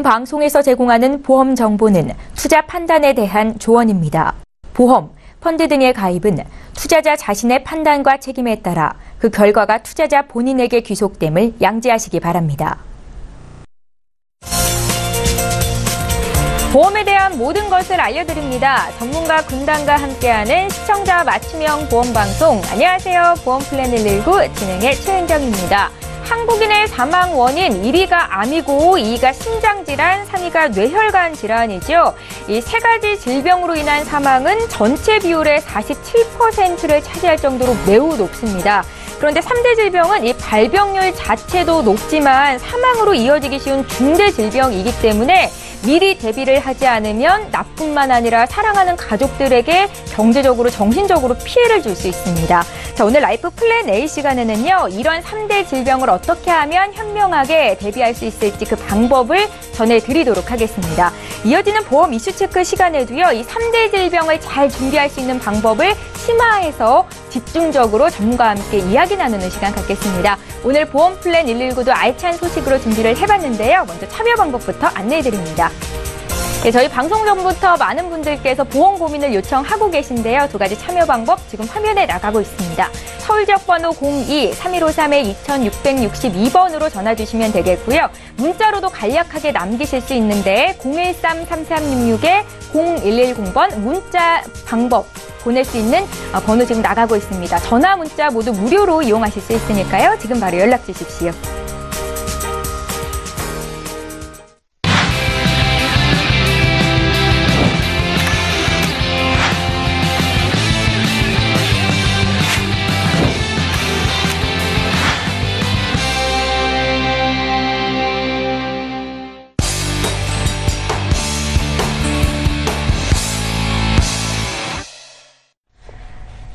방송에서 제공하는 보험 정보는 투자 판단에 대한 조언입니다. 보험, 펀드 등의 가입은 투자자 자신의 판단과 책임에 따라 그 결과가 투자자 본인에게 귀속됨을 양지하시기 바랍니다. 보험에 대한 모든 것을 알려드립니다. 전문가 군단과 함께하는 시청자 맞춤형 보험방송. 안녕하세요. 보험플랜 119 진행의 최은정입니다. 한국인의 사망 원인 1위가 암이고 2위가 심장질환, 3위가 뇌혈관 질환이죠. 이 세 가지 질병으로 인한 사망은 전체 비율의 47%를 차지할 정도로 매우 높습니다. 그런데 3대 질병은 이 발병률 자체도 높지만 사망으로 이어지기 쉬운 중대 질병이기 때문에 미리 대비를 하지 않으면 나뿐만 아니라 사랑하는 가족들에게 경제적으로, 정신적으로 피해를 줄 수 있습니다. 자, 오늘 라이프 플랜 A 시간에는요, 이런 3대 질병을 어떻게 하면 현명하게 대비할 수 있을지 그 방법을 전해드리도록 하겠습니다. 이어지는 보험 이슈 체크 시간에도요, 이 3대 질병을 잘 준비할 수 있는 방법을 심화해서 집중적으로 전문가와 함께 이야기 나누는 시간 갖겠습니다. 오늘 보험 플랜 119도 알찬 소식으로 준비를 해봤는데요. 먼저 참여 방법부터 안내해드립니다. 네, 저희 방송 전부터 많은 분들께서 보험 고민을 요청하고 계신데요. 두 가지 참여 방법 지금 화면에 나가고 있습니다. 서울 지역번호 02-3153-2662번으로 전화 주시면 되겠고요. 문자로도 간략하게 남기실 수 있는데 013-3366-0110번 문자 방법 보낼 수 있는 번호 지금 나가고 있습니다. 전화, 문자 모두 무료로 이용하실 수 있으니까요. 지금 바로 연락 주십시오.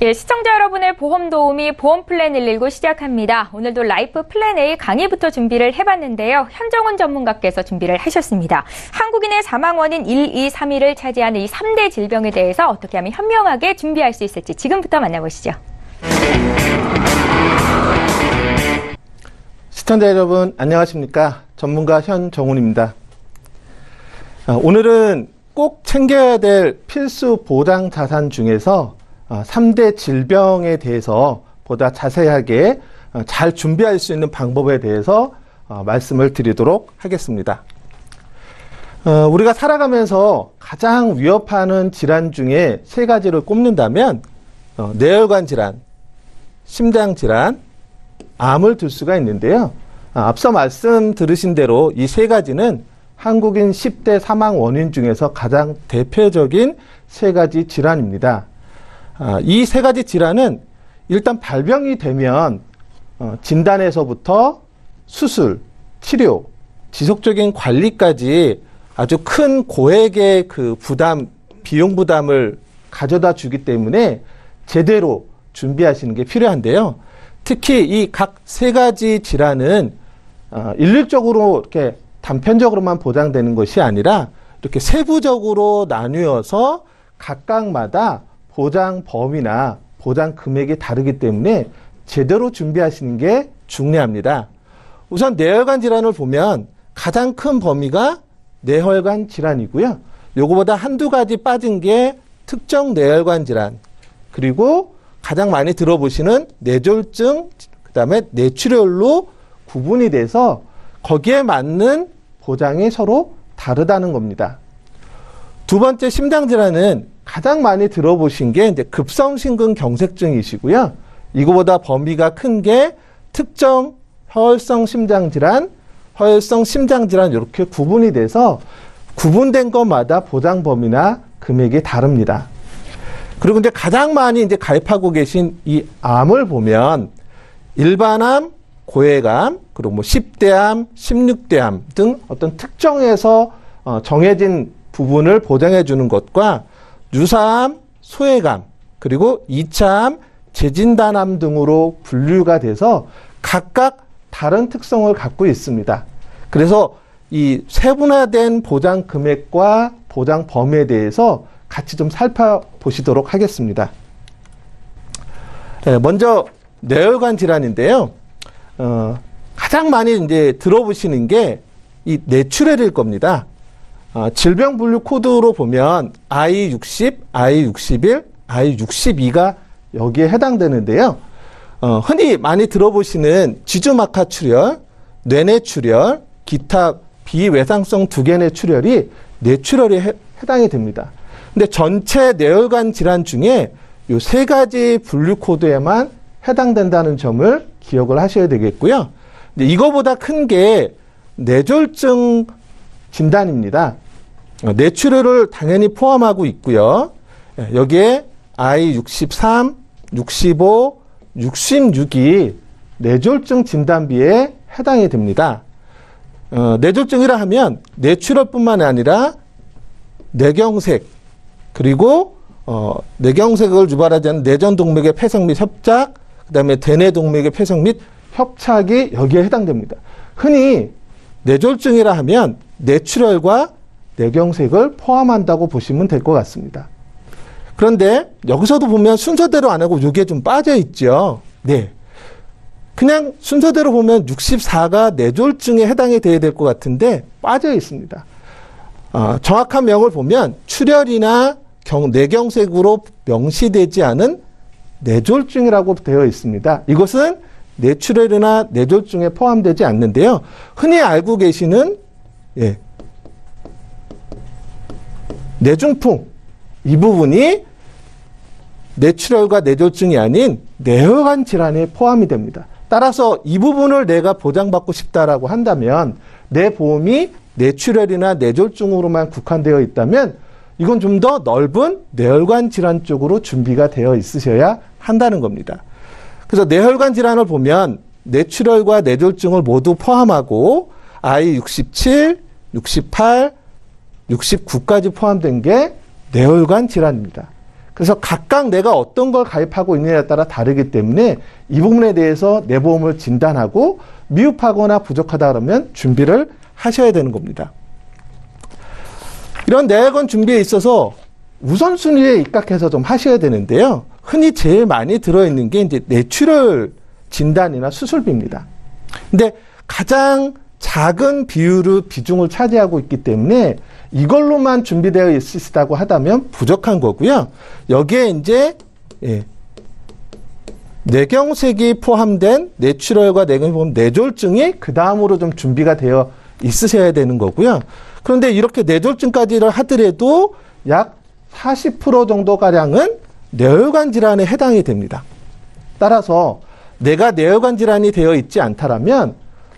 예, 시청자 여러분의 보험 도우미 보험 플랜 119 시작합니다. 오늘도 라이프 플랜 A 강의부터 준비를 해봤는데요. 현정훈 전문가께서 준비를 하셨습니다. 한국인의 사망 원인 1, 2, 3위를 차지하는 이 3대 질병에 대해서 어떻게 하면 현명하게 준비할 수 있을지 지금부터 만나보시죠. 시청자 여러분 안녕하십니까? 전문가 현정훈입니다. 오늘은 꼭 챙겨야 될 필수 보장 자산 중에서 3대 질병에 대해서 보다 자세하게 잘 준비할 수 있는 방법에 대해서 말씀을 드리도록 하겠습니다. 우리가 살아가면서 가장 위협하는 질환 중에 세 가지를 꼽는다면 뇌혈관 질환, 심장 질환, 암을 들 수가 있는데요. 앞서 말씀 들으신 대로 이 세 가지는 한국인 10대 사망 원인 중에서 가장 대표적인 세 가지 질환입니다. 이 세 가지 질환은 일단 발병이 되면 진단에서부터 수술, 치료, 지속적인 관리까지 아주 큰 고액의 그 비용 부담을 가져다 주기 때문에 제대로 준비하시는 게 필요한데요. 특히 이 각 세 가지 질환은 일률적으로 이렇게 단편적으로만 보장되는 것이 아니라 이렇게 세부적으로 나누어서 각각마다 보장 범위나 보장 금액이 다르기 때문에 제대로 준비하시는 게 중요합니다. 우선 뇌혈관 질환을 보면 가장 큰 범위가 뇌혈관 질환이고요. 요거보다 한두 가지 빠진 게 특정 뇌혈관 질환, 그리고 가장 많이 들어보시는 뇌졸중, 그다음에 뇌출혈로 구분이 돼서 거기에 맞는 보장이 서로 다르다는 겁니다. 두 번째 심장 질환은 가장 많이 들어보신 게 이제 급성심근경색증이시고요. 이거보다 범위가 큰 게 특정 허혈성 심장질환, 허혈성 심장질환 이렇게 구분이 돼서 구분된 것마다 보장 범위나 금액이 다릅니다. 그리고 이제 가장 많이 이제 가입하고 계신 이 암을 보면 일반암, 고액암, 그리고 뭐 10대암, 16대암 등 어떤 특정해서 정해진 부분을 보장해 주는 것과 유사암, 소액암, 그리고 2차암, 재진단암 등으로 분류가 돼서 각각 다른 특성을 갖고 있습니다. 그래서 이 세분화된 보장 금액과 보장 범위에 대해서 같이 좀 살펴보시도록 하겠습니다. 먼저 뇌혈관 질환인데요. 가장 많이 이제 들어보시는 게 이 뇌출혈일 겁니다. 질병 분류 코드로 보면 I60, I61, I62가 여기에 해당되는데요. 흔히 많이 들어보시는 지주막하 출혈, 뇌내출혈, 기타 비외상성 두개뇌 출혈이 뇌출혈에 해당이 됩니다. 근데 전체 뇌혈관 질환 중에 이 세 가지 분류 코드에만 해당된다는 점을 기억을 하셔야 되겠고요. 근데 이거보다 큰 게 뇌졸중 진단입니다. 뇌출혈을 당연히 포함하고 있고요. 여기에 I63, 65, 66이 뇌졸중 진단비에 해당이 됩니다. 뇌졸중이라 하면 뇌출혈뿐만 아니라 뇌경색, 그리고 뇌경색을 유발하지 않는 뇌전동맥의 폐석 및 협작, 그 다음에 대뇌동맥의 폐석 및 협착이 여기에 해당됩니다. 흔히 뇌졸중이라 하면 뇌출혈과 뇌경색을 포함한다고 보시면 될 것 같습니다. 그런데 여기서도 보면 순서대로 안 하고 이게 좀 빠져 있죠. 네. 그냥 순서대로 보면 64가 뇌졸중에 해당이 돼야 될 것 같은데 빠져 있습니다. 정확한 명을 보면 출혈이나 뇌경색으로 명시되지 않은 뇌졸중이라고 되어 있습니다. 이것은 뇌출혈이나 뇌졸중에 포함되지 않는데요. 흔히 알고 계시는 뇌중풍, 이 부분이 뇌출혈과 뇌졸중이 아닌 뇌혈관 질환에 포함이 됩니다. 따라서 이 부분을 내가 보장받고 싶다라고 한다면 내 보험이 뇌출혈이나 뇌졸중으로만 국한되어 있다면 이건 좀 더 넓은 뇌혈관 질환 쪽으로 준비가 되어 있으셔야 한다는 겁니다. 그래서 뇌혈관 질환을 보면 뇌출혈과 뇌졸중을 모두 포함하고 I67, 68, 69까지 포함된 게 뇌혈관 질환입니다. 그래서 각각 내가 어떤 걸 가입하고 있느냐에 따라 다르기 때문에 이 부분에 대해서 내 보험을 진단하고 미흡하거나 부족하다 그러면 준비를 하셔야 되는 겁니다. 이런 뇌혈관 준비에 있어서 우선순위에 입각해서 좀 하셔야 되는데요. 흔히 제일 많이 들어있는 게 이제 뇌출혈 진단이나 수술비입니다. 근데 가장 작은 비중을 차지하고 있기 때문에 이걸로만 준비되어 있으시다고 하다면 부족한 거고요. 여기에 이제 뇌경색이 포함된 뇌출혈과 뇌졸중이 그 다음으로 좀 준비가 되어 있으셔야 되는 거고요. 그런데 이렇게 뇌졸중까지를 하더라도 약 40% 정도가량은 뇌혈관 질환에 해당이 됩니다. 따라서 내가 뇌혈관 질환이 되어 있지 않다라면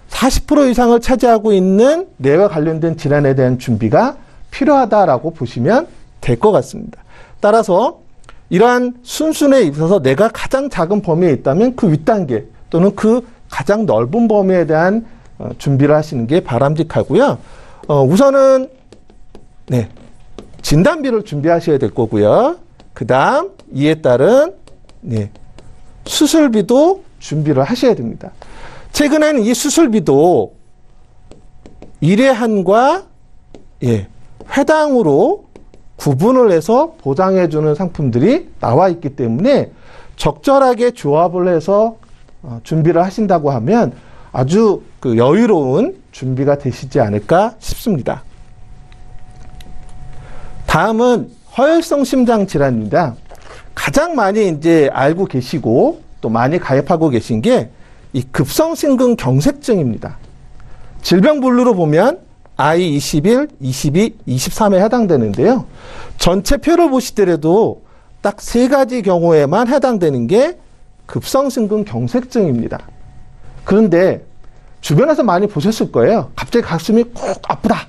40% 이상을 차지하고 있는 뇌와 관련된 질환에 대한 준비가 필요하다라고 보시면 될 것 같습니다. 따라서 이러한 순순에 있어서 내가 가장 작은 범위에 있다면 그 윗단계 또는 그 가장 넓은 범위에 대한 준비를 하시는 게 바람직하고요. 우선은 진단비를 준비하셔야 될 거고요. 그 다음 이에 따른 수술비도 준비를 하셔야 됩니다. 최근에는 이 수술비도 일회한과 회당으로 구분을 해서 보장해주는 상품들이 나와 있기 때문에 적절하게 조합을 해서 준비를 하신다고 하면 아주 여유로운 준비가 되시지 않을까 싶습니다. 다음은 허혈성 심장 질환입니다. 가장 많이 이제 알고 계시고 또 많이 가입하고 계신 게 이 급성심근 경색증입니다. 질병 분류로 보면 I21, 22, 23에 해당되는데요. 전체 표를 보시더라도 딱 세 가지 경우에만 해당되는 게 급성심근 경색증입니다. 그런데 주변에서 많이 보셨을 거예요. 갑자기 가슴이 꼭 아프다.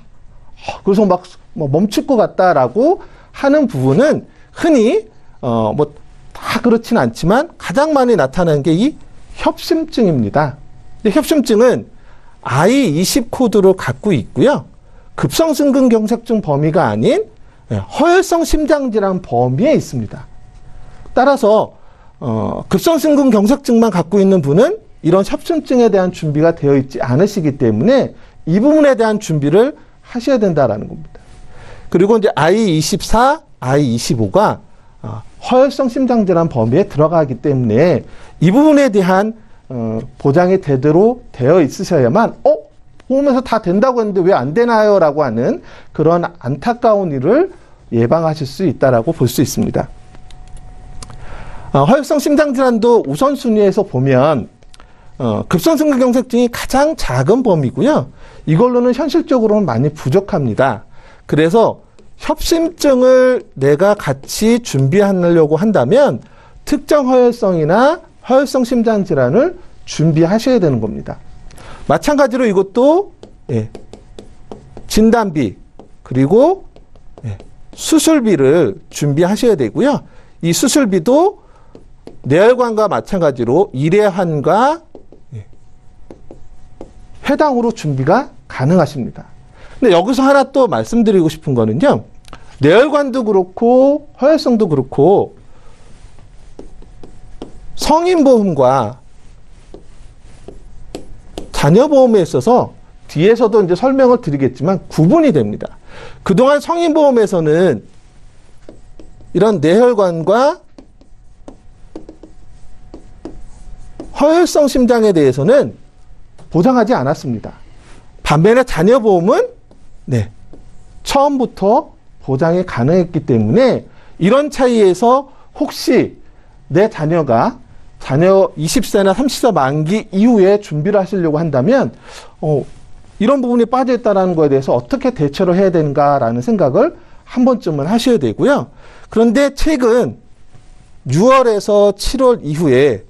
그래서 막 멈출 것 같다라고 하는 부분은 흔히 다 그렇지는 않지만 가장 많이 나타나는 게 이 협심증입니다. 근데 협심증은 I20 코드를 갖고 있고요. 급성심근 경색증 범위가 아닌 허혈성 심장질환 범위에 있습니다. 따라서 급성심근 경색증만 갖고 있는 분은 이런 협심증에 대한 준비가 되어 있지 않으시기 때문에 이 부분에 대한 준비를 하셔야 된다라는 겁니다. 그리고 이제 I24, I25가 허혈성 심장질환 범위에 들어가기 때문에 이 부분에 대한 보장이 제대로 되어 있으셔야만 보험에서 다 된다고 했는데 왜 안 되나요? 라고 하는 그런 안타까운 일을 예방하실 수 있다라고 볼 수 있습니다. 허혈성 심장질환도 우선순위에서 보면 급성심근경색증이 가장 작은 범위고요. 이걸로는 현실적으로는 많이 부족합니다. 그래서 협심증을 내가 같이 준비하려고 한다면 특정 허혈성이나 허혈성 심장질환을 준비하셔야 되는 겁니다. 마찬가지로 이것도 진단비 그리고 수술비를 준비하셔야 되고요. 이 수술비도 뇌혈관과 마찬가지로 일회환과 회당으로 준비가 가능하십니다. 근데 여기서 하나 또 말씀드리고 싶은 거는요. 뇌혈관도 그렇고 허혈성도 그렇고 성인보험과 자녀보험에 있어서 뒤에서도 이제 설명을 드리겠지만 구분이 됩니다. 그동안 성인보험에서는 이런 뇌혈관과 허혈성 심장에 대해서는 보장하지 않았습니다. 반면에 자녀보험은 처음부터 보장이 가능했기 때문에 이런 차이에서 혹시 내 자녀가 20세나 30세 만기 이후에 준비를 하시려고 한다면 이런 부분이 빠져있다는 거에 대해서 어떻게 대처를 해야 되는가라는 생각을 한 번쯤은 하셔야 되고요. 그런데 최근 6월에서 7월 이후에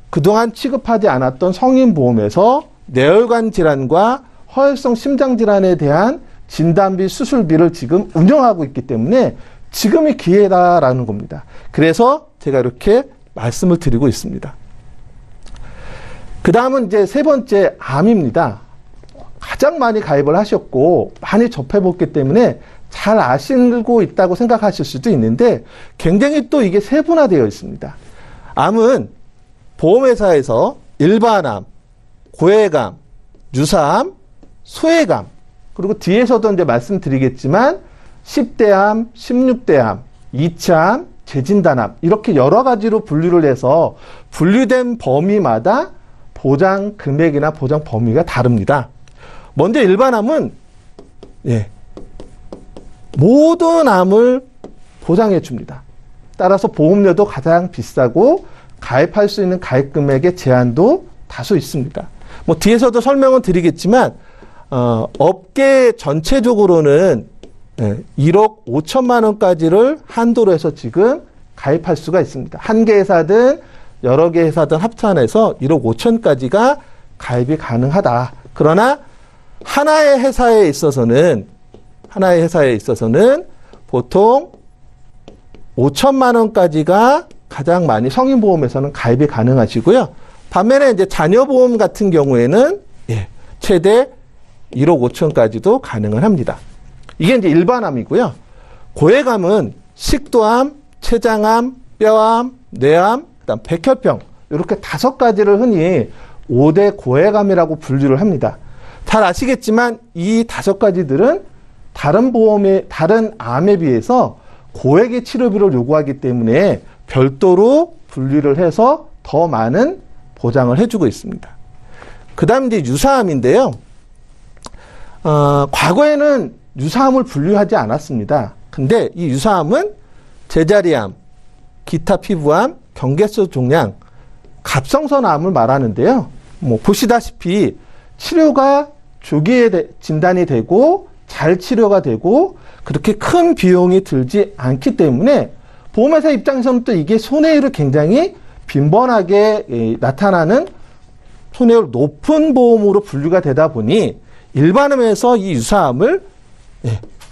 그동안 취급하지 않았던 성인보험에서 뇌혈관 질환과 허혈성 심장질환에 대한 진단비, 수술비를 지금 운영하고 있기 때문에 지금이 기회다라는 겁니다. 그래서 제가 이렇게 말씀을 드리고 있습니다. 그 다음은 이제 세 번째, 암입니다. 가장 많이 가입을 하셨고 많이 접해봤기 때문에 잘 아시고 있다고 생각하실 수도 있는데 굉장히 또 이게 세분화되어 있습니다. 암은 보험회사에서 일반암, 고해감, 유사암, 소해감, 그리고 뒤에서도 이제 말씀드리겠지만 10대암, 16대암, 2차암, 재진단암 이렇게 여러 가지로 분류를 해서 분류된 범위마다 보장 금액이나 보장 범위가 다릅니다. 먼저 일반암은 모든 암을 보장해 줍니다. 따라서 보험료도 가장 비싸고 가입할 수 있는 가입 금액의 제한도 다소 있습니다. 뭐 뒤에서도 설명을 드리겠지만 업계 전체적으로는 1억 5천만 원까지를 한도로 해서 지금 가입할 수가 있습니다. 한 개 회사든 여러 개 회사든 합산해서 1억 5천까지가 가입이 가능하다. 그러나 하나의 회사에 있어서는 보통 5천만 원까지가 가장 많이 성인보험에서는 가입이 가능하시고요. 반면에 이제 자녀보험 같은 경우에는 최대 1억 5천까지도 가능을 합니다. 이게 이제 일반암이고요. 고해감은 식도암, 췌장암, 뼈암, 뇌암, 그다음 백혈병 이렇게 5가지를 흔히 5대 고해감이라고 분류를 합니다. 잘 아시겠지만 이 5가지들은 다른 암에 비해서 고액의 치료비를 요구하기 때문에 별도로 분류를 해서 더 많은 보장을 해주고 있습니다. 그 다음 이제 유사암인데요. 과거에는 유사암을 분류하지 않았습니다. 근데 이 유사암은 제자리암, 기타 피부암, 경계성 종양, 갑성선암을 말하는데요. 뭐 보시다시피 치료가 조기에 진단이 되고 잘 치료가 되고 그렇게 큰 비용이 들지 않기 때문에 보험회사 입장에서는 또 이게 손해율이 굉장히 빈번하게 나타나는 손해율 높은 보험으로 분류가 되다 보니 일반암에서 이 유사암을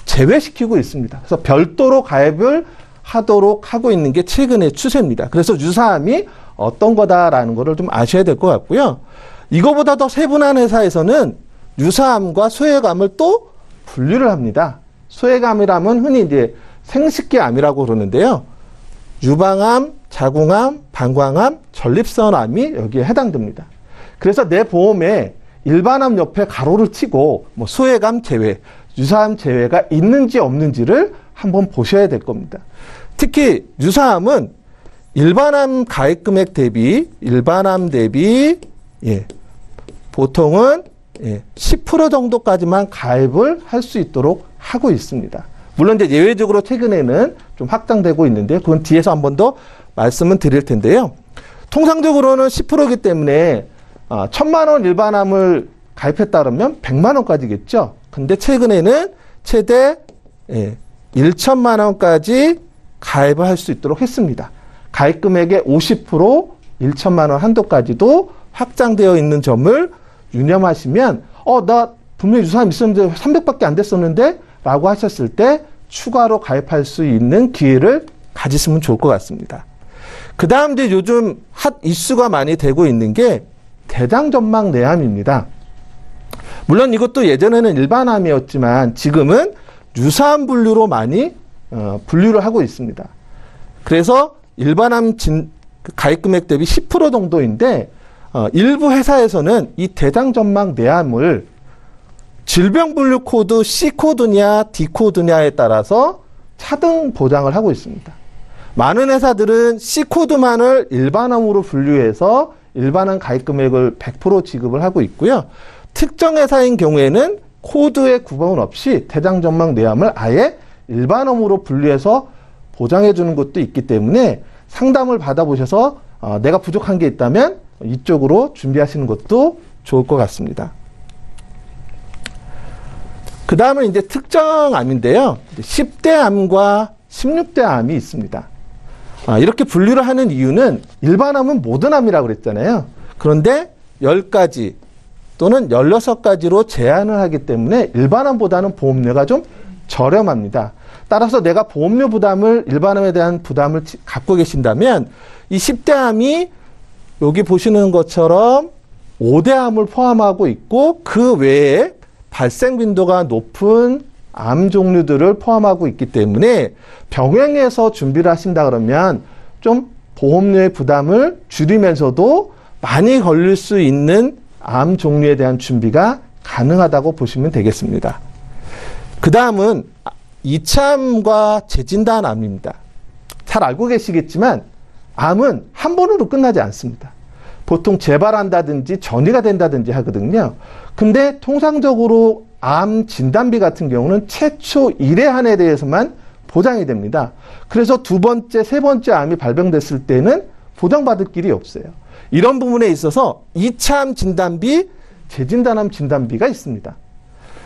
제외시키고 있습니다. 그래서 별도로 가입을 하도록 하고 있는 게 최근의 추세입니다. 그래서 유사암이 어떤 거다라는 거를 좀 아셔야 될 것 같고요. 이거보다 더 세분한 회사에서는 유사암과 소해감을 또 분류를 합니다. 소해감이라면 흔히 이제 생식기암이라고 그러는데요. 유방암, 자궁암, 방광암, 전립선암이 여기에 해당됩니다. 그래서 내 보험에 일반암 옆에 가로를 치고 뭐 소해감 제외, 유사암 제외가 있는지 없는지를 한번 보셔야 될 겁니다. 특히 유사암은 일반암 가입 금액 대비 보통은 10% 정도까지만 가입을 할 수 있도록 하고 있습니다. 물론 이제 예외적으로 최근에는 좀 확장되고 있는데 그건 뒤에서 한 번 더 말씀은 드릴 텐데요. 통상적으로는 10%이기 때문에 1,000만 원 일반암을 가입했다 그러면 100만 원까지겠죠. 근데 최근에는 최대 1천만 원까지 가입을 할 수 있도록 했습니다. 가입 금액의 50% 1천만 원 한도까지도 확장되어 있는 점을 유념하시면 나 분명히 유사암 있었는데 300밖에 안 됐었는데 라고 하셨을 때 추가로 가입할 수 있는 기회를 가지시면 좋을 것 같습니다. 그 다음 이제 요즘 핫 이슈가 많이 되고 있는 게 대장점막 내암입니다. 물론 이것도 예전에는 일반암이었지만 지금은 유사암 분류로 많이 분류를 하고 있습니다. 그래서 일반암 가입 금액 대비 10% 정도인데 일부 회사에서는 이 대장점막 내암을 질병 분류 코드 C 코드냐 D 코드냐에 따라서 차등 보장을 하고 있습니다. 많은 회사들은 C 코드만을 일반암으로 분류해서 일반암 가입 금액을 100% 지급을 하고 있고요. 특정 회사인 경우에는 코드의 구분 없이 대장점막 내암을 아예 일반암으로 분류해서 보장해 주는 것도 있기 때문에 상담을 받아보셔서 내가 부족한 게 있다면 이쪽으로 준비하시는 것도 좋을 것 같습니다. 그 다음은 이제 특정 암인데요. 10대 암과 16대 암이 있습니다. 이렇게 분류를 하는 이유는 일반암은 모든 암이라고 그랬잖아요. 그런데 10가지 또는 16가지로 제한을 하기 때문에 일반암보다는 보험료가 좀 저렴합니다. 따라서 내가 보험료 부담을 일반암에 대한 부담을 갖고 계신다면 이 10대 암이 여기 보시는 것처럼 5대 암을 포함하고 있고 그 외에 발생 빈도가 높은 암 종류들을 포함하고 있기 때문에 병행해서 준비를 하신다 그러면 좀 보험료의 부담을 줄이면서도 많이 걸릴 수 있는 암 종류에 대한 준비가 가능하다고 보시면 되겠습니다. 그 다음은 2차암과 재진단 암입니다. 잘 알고 계시겠지만 암은 한 번으로 끝나지 않습니다. 보통 재발한다든지 전이가 된다든지 하거든요. 근데 통상적으로 암 진단비 같은 경우는 최초 1회 한 해에 대해서만 보장이 됩니다. 그래서 두 번째, 세 번째 암이 발병됐을 때는 보장받을 길이 없어요. 이런 부분에 있어서 2차 암 진단비, 재진단암 진단비가 있습니다.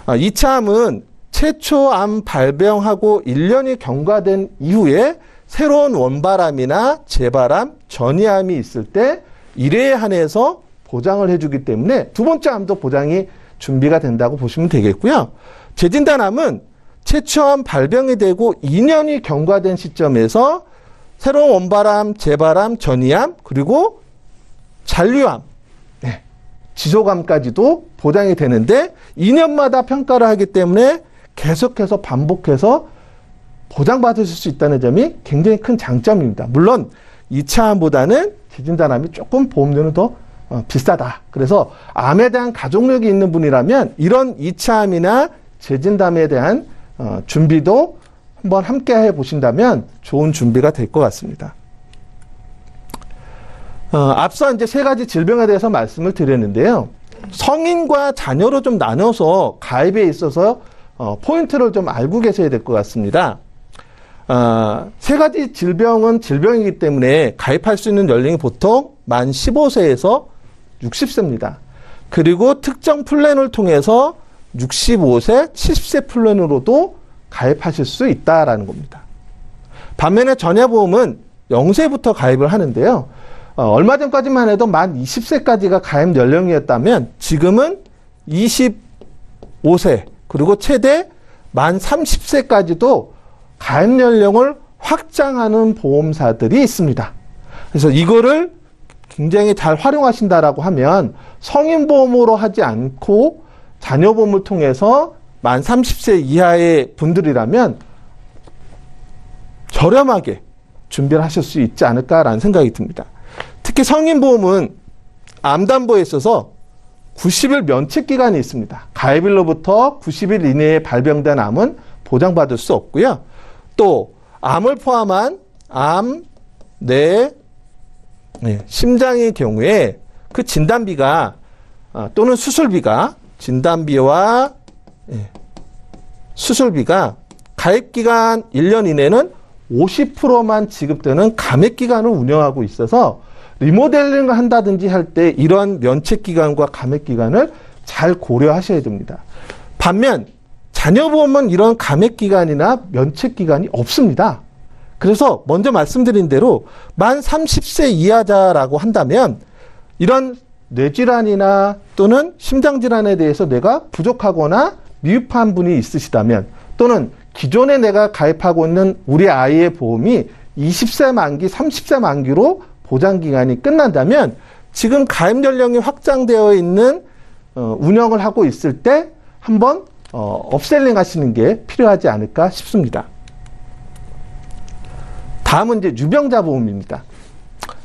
2차 암은 최초 암 발병하고 1년이 경과된 이후에 새로운 원발암이나 재발암, 전이암이 있을 때 1회에 한해서 보장을 해주기 때문에 두 번째 암도 보장이 준비가 된다고 보시면 되겠고요. 재진단암은 최초암 발병이 되고 2년이 경과된 시점에서 새로운 원발암, 재발암, 전이암, 그리고 잔류암, 지속암까지도 보장이 되는데 2년마다 평가를 하기 때문에 계속해서 반복해서 보장받으실 수 있다는 점이 굉장히 큰 장점입니다. 물론 2차암보다는 재진단암이 조금 보험료는 더 비싸다. 그래서 암에 대한 가족력이 있는 분이라면 이런 2차암이나 재진단에 대한 준비도 한번 함께 해보신다면 좋은 준비가 될 것 같습니다. 앞서 이제 세 가지 질병에 대해서 말씀을 드렸는데요. 성인과 자녀로 좀 나눠서 가입에 있어서 포인트를 좀 알고 계셔야 될 것 같습니다. 세 가지 질병은 질병이기 때문에 가입할 수 있는 연령이 보통 만 15세에서 60세입니다. 그리고 특정 플랜을 통해서 65세, 70세 플랜으로도 가입하실 수 있다라는 겁니다. 반면에 전야보험은 0세부터 가입을 하는데요. 얼마 전까지만 해도 만 20세까지가 가입 연령이었다면 지금은 25세 그리고 최대 만 30세까지도 가입 연령을 확장하는 보험사들이 있습니다. 그래서 이거를 굉장히 잘 활용하신다라고 하면 성인보험으로 하지 않고 자녀보험을 통해서 만 30세 이하의 분들이라면 저렴하게 준비를 하실 수 있지 않을까라는 생각이 듭니다. 특히 성인보험은 암담보에 있어서 90일 면책기간이 있습니다. 가입일로부터 90일 이내에 발병된 암은 보장받을 수 없고요. 또 암을 포함한 암, 뇌, 심장의 경우에 그 진단비가 또는 수술비가 진단비와 수술비가 가입기간 1년 이내는 50%만 지급되는 감액기간을 운영하고 있어서 리모델링을 한다든지 할 때 이러한 면책기간과 감액기간을 잘 고려하셔야 됩니다. 반면 자녀보험은 이런 감액기간이나 면책기간이 없습니다. 그래서 먼저 말씀드린 대로 만 30세 이하자라고 한다면 이런 뇌질환이나 또는 심장질환에 대해서 내가 부족하거나 미흡한 분이 있으시다면 또는 기존에 내가 가입하고 있는 우리 아이의 보험이 20세 만기, 30세 만기로 보장기간이 끝난다면 지금 가입 연령이 확장되어 있는 운영을 하고 있을 때 한번 업셀링 하시는 게 필요하지 않을까 싶습니다. 다음은 이제 유병자 보험입니다.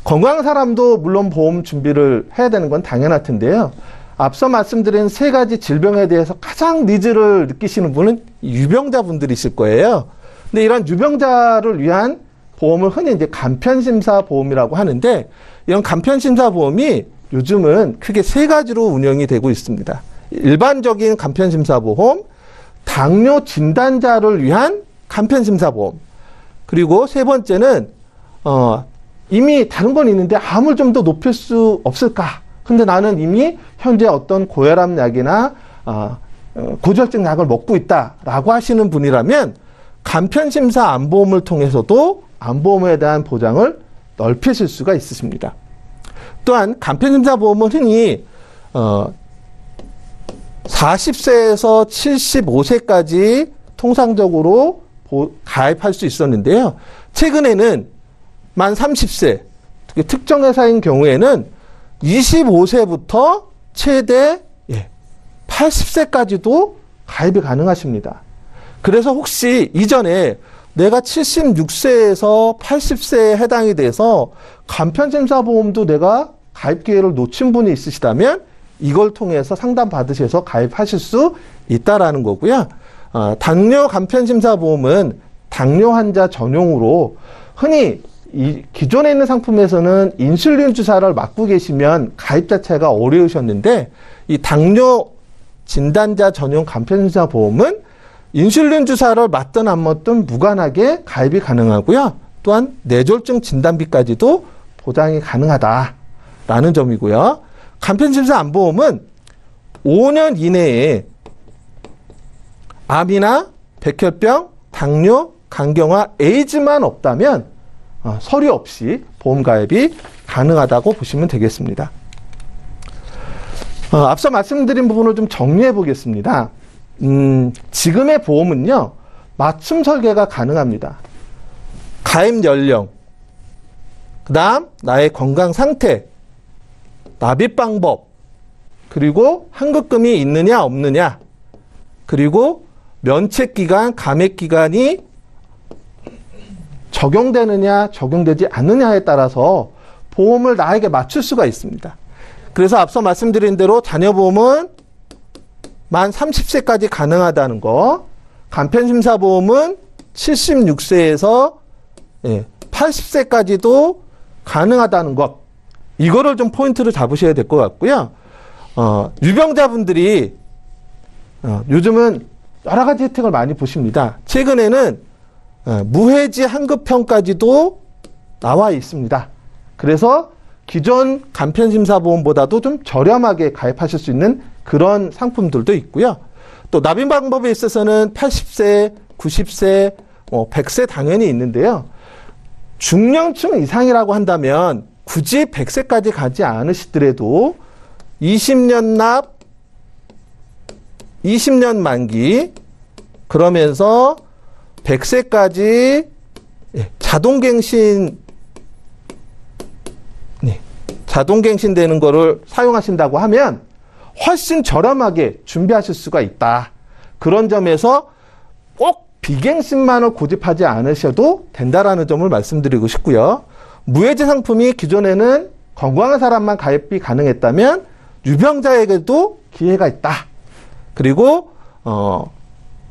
건강한 사람도 물론 보험 준비를 해야 되는 건 당연할 텐데요. 앞서 말씀드린 세 가지 질병에 대해서 가장 니즈를 느끼시는 분은 유병자분들이실 거예요. 근데 이런 유병자를 위한 보험을 흔히 이제 간편심사 보험이라고 하는데 이런 간편심사 보험이 요즘은 크게 세 가지로 운영이 되고 있습니다. 일반적인 간편심사 보험, 당뇨 진단자를 위한 간편심사 보험, 그리고 세 번째는 이미 다른 건 있는데 암을 좀 더 높일 수 없을까? 근데 나는 이미 현재 어떤 고혈압 약이나 고지혈증 약을 먹고 있다라고 하시는 분이라면 간편심사 암보험을 통해서도 암보험에 대한 보장을 넓히실 수가 있으십니다. 또한 간편심사 보험은 흔히 40세에서 75세까지 통상적으로 가입할 수 있었는데요. 최근에는 만 30세, 특정 회사인 경우에는 25세부터 최대 80세까지도 가입이 가능하십니다. 그래서 혹시 이전에 내가 76세에서 80세에 해당이 돼서 간편심사 보험도 내가 가입 기회를 놓친 분이 있으시다면 이걸 통해서 상담 받으셔서 가입하실 수 있다라는 거고요. 당뇨 간편심사 보험은 당뇨 환자 전용으로 흔히 이 기존에 있는 상품에서는 인슐린 주사를 맞고 계시면 가입 자체가 어려우셨는데 이 당뇨 진단자 전용 간편심사 보험은 인슐린 주사를 맞든 안 맞든 무관하게 가입이 가능하고요. 또한 뇌졸중 진단비까지도 보장이 가능하다라는 점이고요. 간편심사 암보험은 5년 이내에 암이나 백혈병, 당뇨, 간경화, 에이즈만 없다면 서류 없이 보험 가입이 가능하다고 보시면 되겠습니다. 앞서 말씀드린 부분을 좀 정리해 보겠습니다. 지금의 보험은요, 맞춤 설계가 가능합니다. 가입 연령, 그 다음 나의 건강 상태, 납입 방법, 그리고 환급금이 있느냐 없느냐, 그리고 면책기간, 감액기간이 적용되느냐 적용되지 않느냐에 따라서 보험을 나에게 맞출 수가 있습니다. 그래서 앞서 말씀드린 대로 자녀보험은 만 30세까지 가능하다는 거, 간편심사보험은 76세에서 80세까지도 가능하다는 것, 이거를 좀 포인트를 잡으셔야 될 것 같고요. 유병자분들이 요즘은 여러 가지 혜택을 많이 보십니다. 최근에는 무해지 환급형까지도 나와 있습니다. 그래서 기존 간편심사보험보다도 좀 저렴하게 가입하실 수 있는 그런 상품들도 있고요. 또 납입 방법에 있어서는 80세, 90세, 100세 당연히 있는데요. 중령층 이상이라고 한다면 굳이 100세까지 가지 않으시더라도 20년 납, 20년 만기, 그러면서 100세까지 자동갱신, 자동갱신 되는 거를 사용하신다고 하면 훨씬 저렴하게 준비하실 수가 있다. 그런 점에서 꼭 비갱신만을 고집하지 않으셔도 된다라는 점을 말씀드리고 싶고요. 무해지 상품이 기존에는 건강한 사람만 가입이 가능했다면 유병자에게도 기회가 있다. 그리고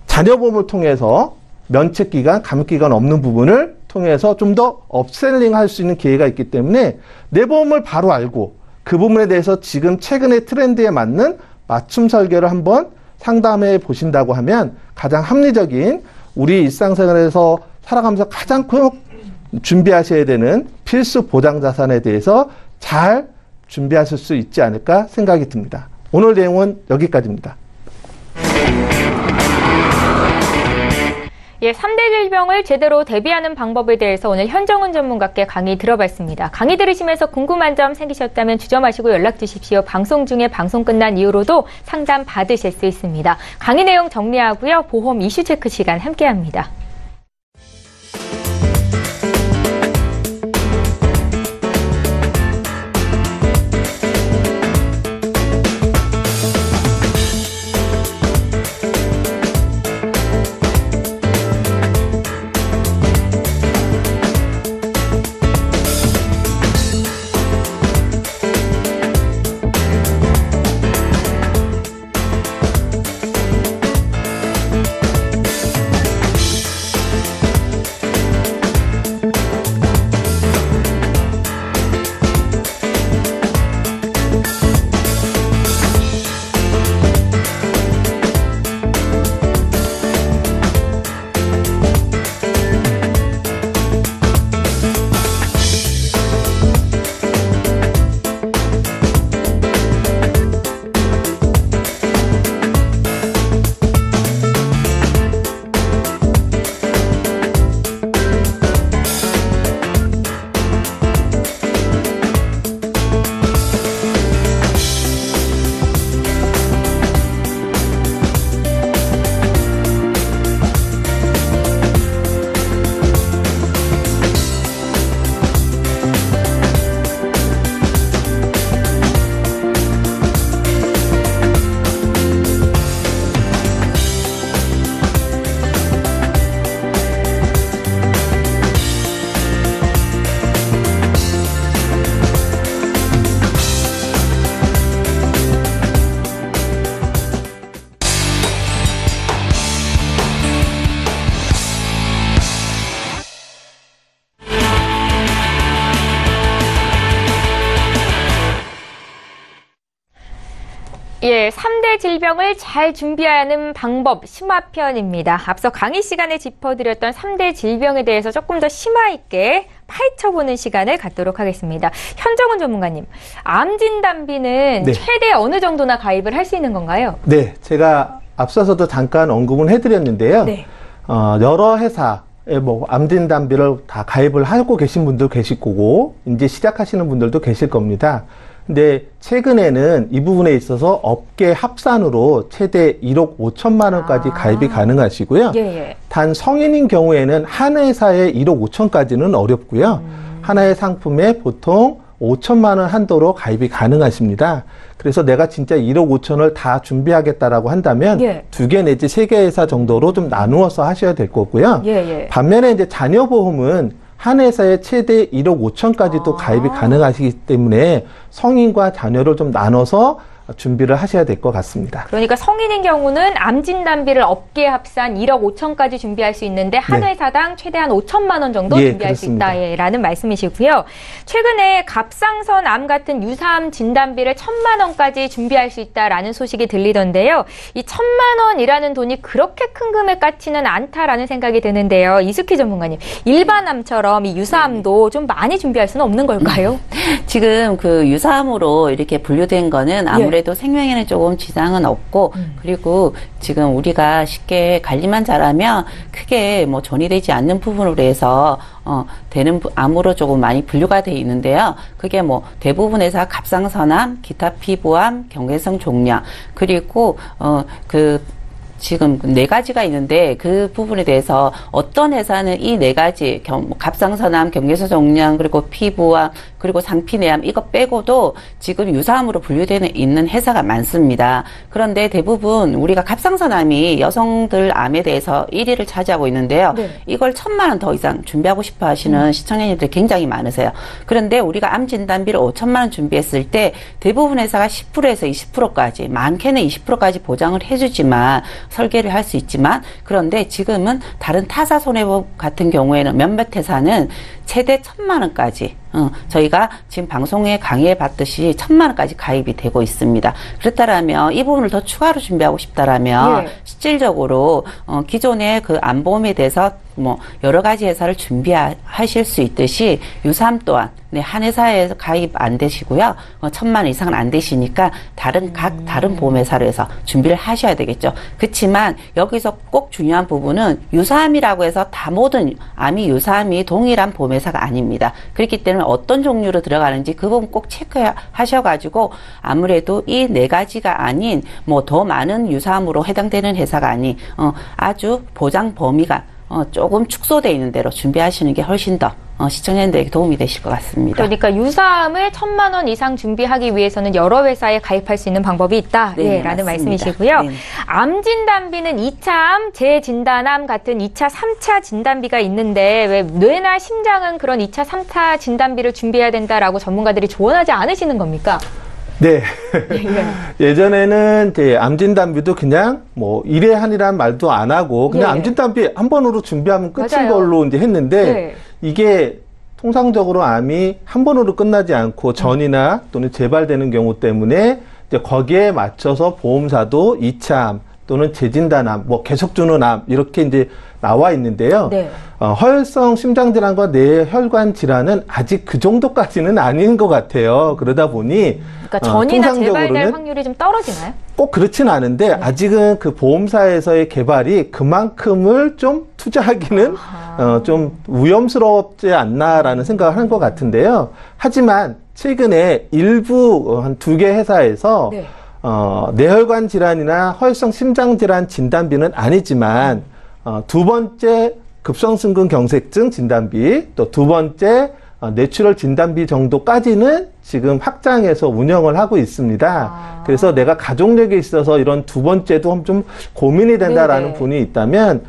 자녀보험을 통해서 면책기간, 감액기간 없는 부분을 통해서 좀 더 업셀링 할 수 있는 기회가 있기 때문에 내 보험을 바로 알고 그 부분에 대해서 지금 최근의 트렌드에 맞는 맞춤 설계를 한번 상담해 보신다고 하면 가장 합리적인 우리 일상생활에서 살아가면서 가장 꼭 준비하셔야 되는 필수 보장자산에 대해서 잘 준비하실 수 있지 않을까 생각이 듭니다. 오늘 내용은 여기까지입니다. 예, 3대 질병을 제대로 대비하는 방법에 대해서 오늘 현정훈 전문가께 강의 들어봤습니다. 강의 들으시면서 궁금한 점 생기셨다면 주저마시고 연락 주십시오. 방송 중에 방송 끝난 이후로도 상담 받으실 수 있습니다. 강의 내용 정리하고요. 보험 이슈 체크 시간 함께합니다. 예, 3대 질병을 잘 준비하는 방법 심화편입니다. 앞서 강의 시간에 짚어드렸던 3대 질병에 대해서 조금 더 심화 있게 파헤쳐보는 시간을 갖도록 하겠습니다. 현정훈 전문가님, 암 진단비는 네. 최대 어느 정도나 가입을 할 수 있는 건가요? 네, 제가 앞서서도 잠깐 언급은 해드렸는데요. 네. 여러 회사에 암 진단비를 다 가입을 하고 계신 분도 계실 거고, 이제 시작하시는 분들도 계실 겁니다. 근데 최근에는 이 부분에 있어서 업계 합산으로 최대 1억 5천만 원까지 가입이 가능하시고요. 예. 단 성인인 경우에는 한 회사에 1억 5천까지는 어렵고요. 하나의 상품에 보통 5천만 원 한도로 가입이 가능하십니다. 그래서 내가 진짜 1억 5천을 다 준비하겠다라고 한다면 예. 2개 내지 3개 회사 정도로 좀 나누어서 하셔야 될 거고요. 예. 반면에 이제 자녀보험은 한 회사에 최대 1억 5천까지도 가입이 가능하시기 때문에 성인과 자녀를 좀 나눠서 준비를 하셔야 될 것 같습니다. 그러니까 성인인 경우는 암 진단비를 업계 합산 1억 5천까지 준비할 수 있는데 한 네. 회사당 최대한 5천만 원 정도 예, 준비할 그렇습니다. 수 있다라는 말씀이시고요. 최근에 갑상선 암 같은 유사암 진단비를 1,000만 원까지 준비할 수 있다라는 소식이 들리던데요. 이 1,000만 원이라는 돈이 그렇게 큰 금액 같지는 않다라는 생각이 드는데요. 이숙희 전문가님, 일반암처럼 이 유사암도 좀 많이 준비할 수는 없는 걸까요? 지금 그 유사암으로 이렇게 분류된 거는 아무래도 생명에는 조금 지장은 없고 그리고 지금 우리가 쉽게 관리만 잘하면 크게 뭐 전이되지 않는 부분으로 해서 되는 암으로 조금 많이 분류가 돼 있는데요. 그게 뭐 대부분에서 갑상선암, 기타 피부암, 경계성 종양 그리고 지금 4가지가 있는데 그 부분에 대해서 어떤 회사는 이 4가지 갑상선암, 경계성 종양 그리고 피부암 그리고 상피내암 이거 빼고도 지금 유사암으로 분류되어 있는 회사가 많습니다. 그런데 대부분 우리가 갑상선암이 여성들 암에 대해서 1위를 차지하고 있는데요. 네. 이걸 1,000만 원 더 이상 준비하고 싶어 하시는 시청자님들이 굉장히 많으세요. 그런데 우리가 암 진단비를 5천만 원 준비했을 때 대부분 회사가 10%에서 20%까지 많게는 20%까지 보장을 해주지만 설계를 할 수 있지만 그런데 지금은 다른 타사 손해보험 같은 경우에는 몇몇 회사는 최대 1,000만 원까지 저희가 지금 방송에 강의해 봤듯이 1,000만 원까지 가입이 되고 있습니다. 그렇다라면 이 부분을 더 추가로 준비하고 싶다라면 실질적으로 기존의 그 안보험에 대해서 뭐 여러 가지 회사를 준비하실 수 있듯이 유사암 또한 한 회사에서 가입 안 되시고요. 1,000만 원 이상은 안 되시니까 각 다른 보험회사로 해서 준비를 하셔야 되겠죠. 그렇지만 여기서 꼭 중요한 부분은 유사암이라고 해서 다 모든 암이 유사암이 동일한 보험회사가 아닙니다. 그렇기 때문에 어떤 종류로 들어가는지 그 부분 꼭 체크하셔가지고 아무래도 이 4가지가 아닌 뭐 더 많은 유사암으로 해당되는 회사가 아닌 아주 보장 범위가 조금 축소되어 있는 대로 준비하시는 게 훨씬 더 시청자님들에게 도움이 되실 것 같습니다. 그러니까 유사암을 1,000만 원 이상 준비하기 위해서는 여러 회사에 가입할 수 있는 방법이 있다. 네, 라는 맞습니다. 말씀이시고요. 네. 암 진단비는 2차 암, 재진단암 같은 2차, 3차 진단비가 있는데 왜 뇌나 심장은 그런 2차, 3차 진단비를 준비해야 된다라고 전문가들이 조언하지 않으시는 겁니까? 네. 예전에는 이제 암진단비도 그냥 뭐 일회한이라는 말도 안 하고 그냥 암진단비 한 번으로 준비하면 끝인 맞아요. 걸로 이제 했는데 이게 통상적으로 암이 한 번으로 끝나지 않고 전이나 또는 재발되는 경우 때문에 이제 거기에 맞춰서 보험사도 2차 암 또는 재진단암, 뭐 계속 주는 암 이렇게 이제 나와 있는데요. 허혈성 심장질환과 뇌혈관 질환은 아직 그 정도까지는 아닌 것 같아요. 그러다 보니 그러니까 전이나 재발될 확률이 좀 떨어지나요? 꼭 그렇진 않은데 아직은 그 보험사에서의 개발이 그만큼을 좀 투자하기는 좀 위험스럽지 않나라는 생각을 하는 것 같은데요. 하지만 최근에 일부 한 2개 회사에서 뇌혈관 질환이나 허혈성 심장 질환 진단비는 아니지만 2번째 급성심근경색증 진단비, 또 2번째 뇌출혈 진단비 정도까지는 지금 확장해서 운영을 하고 있습니다. 그래서 내가 가족력에 있어서 이런 2번째도 좀 고민이 된다라는 분이 있다면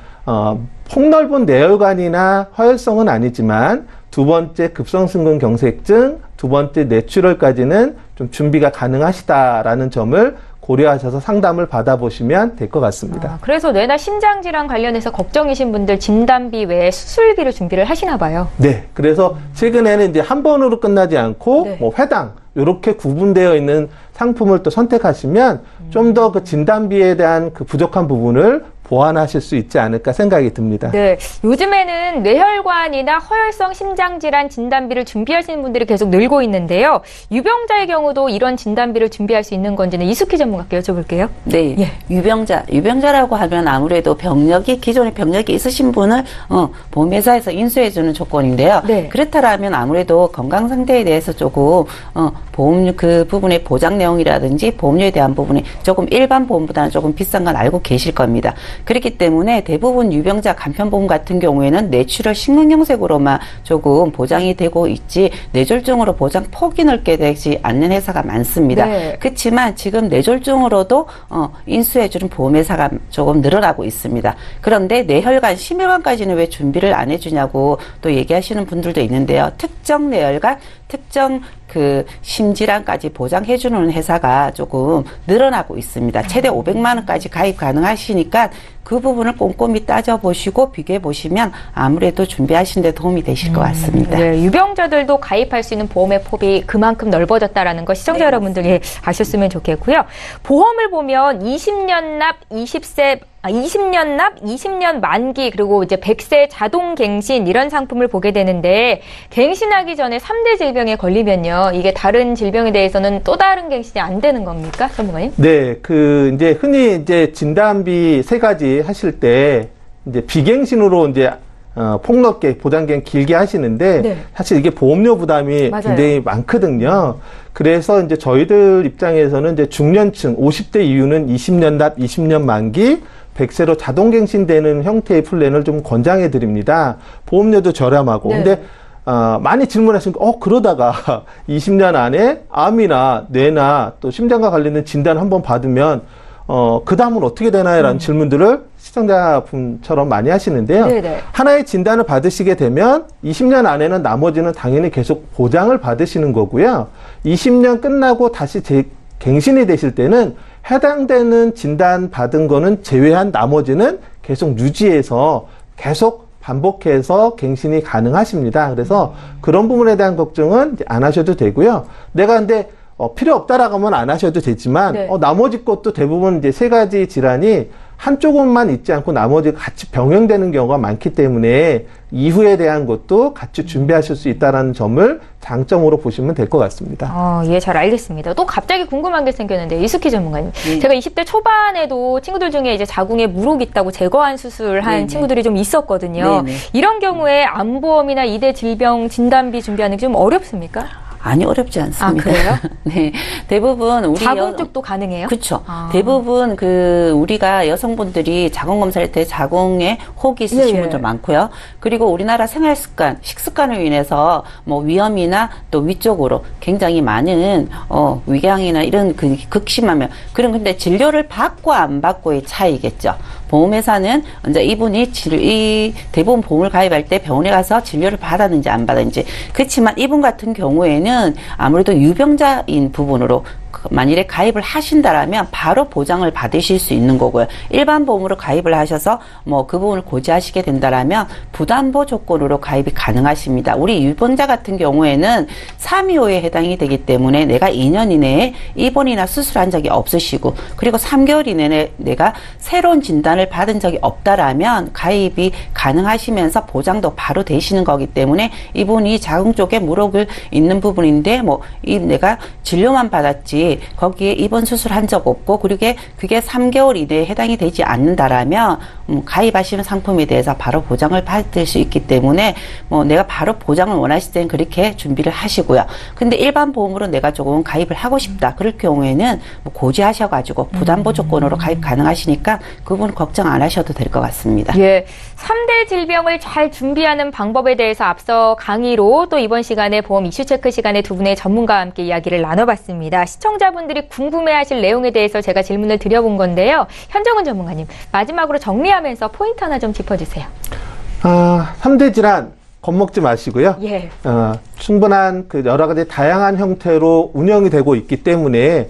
폭넓은 뇌혈관이나 허혈성은 아니지만 2번째 급성심근경색증, 2번째 뇌출혈까지는 좀 준비가 가능하시다라는 점을 고려하셔서 상담을 받아보시면 될 것 같습니다. 그래서 뇌나 심장질환 관련해서 걱정이신 분들 진단비 외에 수술비를 준비를 하시나 봐요. 네. 그래서 최근에는 이제 한 번으로 끝나지 않고 뭐 회당 이렇게 구분되어 있는 상품을 또 선택하시면 좀 더 그 진단비에 대한 그 부족한 부분을 보완하실 수 있지 않을까 생각이 듭니다. 네. 요즘에는 뇌혈관이나 허혈성 심장질환 진단비를 준비하시는 분들이 계속 늘고 있는데요. 유병자의 경우도 이런 진단비를 준비할 수 있는 건지는 이숙희 전문가께 여쭤볼게요. 네. 유병자라고 하면 아무래도 기존에 병력이 있으신 분을 보험회사에서 인수해주는 조건인데요. 그렇다라면 아무래도 건강 상태에 대해서 조금 보험 그 부분의 보장 내용이라든지 보험료에 대한 부분이 조금 일반 보험보다는 조금 비싼 건 알고 계실 겁니다. 그렇기 때문에 대부분 유병자 간편보험 같은 경우에는 뇌출혈 심근경색으로만 조금 보장이 되고 있지 뇌졸중으로 보장 폭이 넓게 되지 않는 회사가 많습니다. 그렇지만 지금 뇌졸중으로도 인수해주는 보험회사가 조금 늘어나고 있습니다. 그런데 뇌혈관, 심혈관까지는 왜 준비를 안 해주냐고 또 얘기하시는 분들도 있는데요. 특정 뇌혈관, 특정 그 심질환까지 보장해주는 회사가 조금 늘어나고 있습니다. 최대 500만 원까지 가입 가능하시니까 그 부분을 꼼꼼히 따져보시고 비교해보시면 아무래도 준비하시는 데 도움이 되실 것 같습니다. 유병자들도 가입할 수 있는 보험의 폭이 그만큼 넓어졌다는 거 시청자 여러분들이 아셨으면 좋겠고요. 보험을 보면 20년 납, 20년 납, 20년 만기, 그리고 이제 100세 자동 갱신 이런 상품을 보게 되는데 갱신하기 전에 3대 질병에 걸리면요. 이게 다른 질병에 대해서는 또 다른 갱신이 안 되는 겁니까? 전문가님? 네. 이제 흔히 이제 진단비 3가지 하실 때 이제 비갱신으로 이제 폭넓게 보장기간 길게 하시는데 사실 이게 보험료 부담이 굉장히 많거든요. 그래서 이제 저희들 입장에서는 이제 중년층 50대 이후는 20년 납, 20년 만기 100세로 자동갱신되는 형태의 플랜을 좀 권장해 드립니다. 보험료도 저렴하고. 근데 많이 질문하시니까 그러다가 20년 안에 암이나 뇌나 또 심장과 관련된 진단 한번 받으면 그 다음은 어떻게 되나요? 라는 질문들을 시청자분처럼 많이 하시는데요. 하나의 진단을 받으시게 되면 20년 안에는 나머지는 당연히 계속 보장을 받으시는 거고요. 20년 끝나고 다시 갱신이 되실 때는 해당되는 진단 받은 거는 제외한 나머지는 계속 유지해서 계속 반복해서 갱신이 가능하십니다. 그래서 그런 부분에 대한 걱정은 이제 안 하셔도 되고요. 내가 근데 필요 없다라고 하면 안 하셔도 되지만 네. 나머지 것도 대부분 이제 세 가지 질환이 한쪽만 있지 않고 나머지가 같이 병행되는 경우가 많기 때문에 이후에 대한 것도 같이 준비하실 수 있다는 점을 장점으로 보시면 될 것 같습니다. 예, 잘 알겠습니다. 또 갑자기 궁금한 게 생겼는데, 이수키 전문가님. 네. 제가 20대 초반에도 친구들 중에 이제 자궁에 물혹 있다고 제거한 수술한 네네. 친구들이 좀 있었거든요. 네네. 이런 경우에 암보험이나 이대 질병 진단비 준비하는 게 좀 어렵습니까? 아니 어렵지 않습니다. 아, 그래요? 네, 대부분 우리 자궁 쪽도 가능해요? 그렇죠. 아. 대부분 우리가 여성분들이 자궁 검사할 때 자궁에 혹이 있으신 예, 예. 분들 많고요. 그리고 우리나라 생활 습관, 식습관으로 인해서 뭐 위염이나 또 위쪽으로 굉장히 많은 위궤양이나 이런 극심하면 근데 진료를 받고 안 받고의 차이겠죠. 보험회사는 이제 이분이 대부분 보험을 가입할 때 병원에 가서 진료를 받았는지 안 받았는지. 그렇지만 이분 같은 경우에는 아무래도 유병자인 부분으로 만일에 가입을 하신다라면 바로 보장을 받으실 수 있는 거고요. 일반 보험으로 가입을 하셔서 뭐 그 부분을 고지하시게 된다라면 부담보 조건으로 가입이 가능하십니다. 우리 유병자 같은 경우에는 325에 해당이 되기 때문에 내가 2년 이내에 입원이나 수술한 적이 없으시고 그리고 3개월 이내에 내가 새로운 진단을 받은 적이 없다라면 가입이 가능하시면서 보장도 바로 되시는 거기 때문에 이분이 자궁 쪽에 물혹을 있는 부분인데 내가 진료만 받았지 거기에 입원 수술한 적 없고 그게 3개월 이내에 해당이 되지 않는다라면 가입하시는 상품에 대해서 바로 보장을 받을 수 있기 때문에 내가 바로 보장을 원하실 때는 그렇게 준비를 하시고요. 근데 일반 보험으로 내가 조금 가입을 하고 싶다. 그럴 경우에는 고지하셔가지고 부담보 조건으로 가입 가능하시니까 그 부분 걱정 안 하셔도 될 것 같습니다. 예. 3대 질병을 잘 준비하는 방법에 대해서 앞서 강의로 또 이번 시간에 보험 이슈 체크 시간에 두 분의 전문가와 함께 이야기를 나눠봤습니다. 시청자분들이 궁금해하실 내용에 대해서 제가 질문을 드려본 건데요. 현정은 전문가님, 마지막으로 정리하면서 포인트 하나 좀 짚어주세요. 3대 질환 겁먹지 마시고요. 예. 충분한 여러 가지 다양한 형태로 운영이 되고 있기 때문에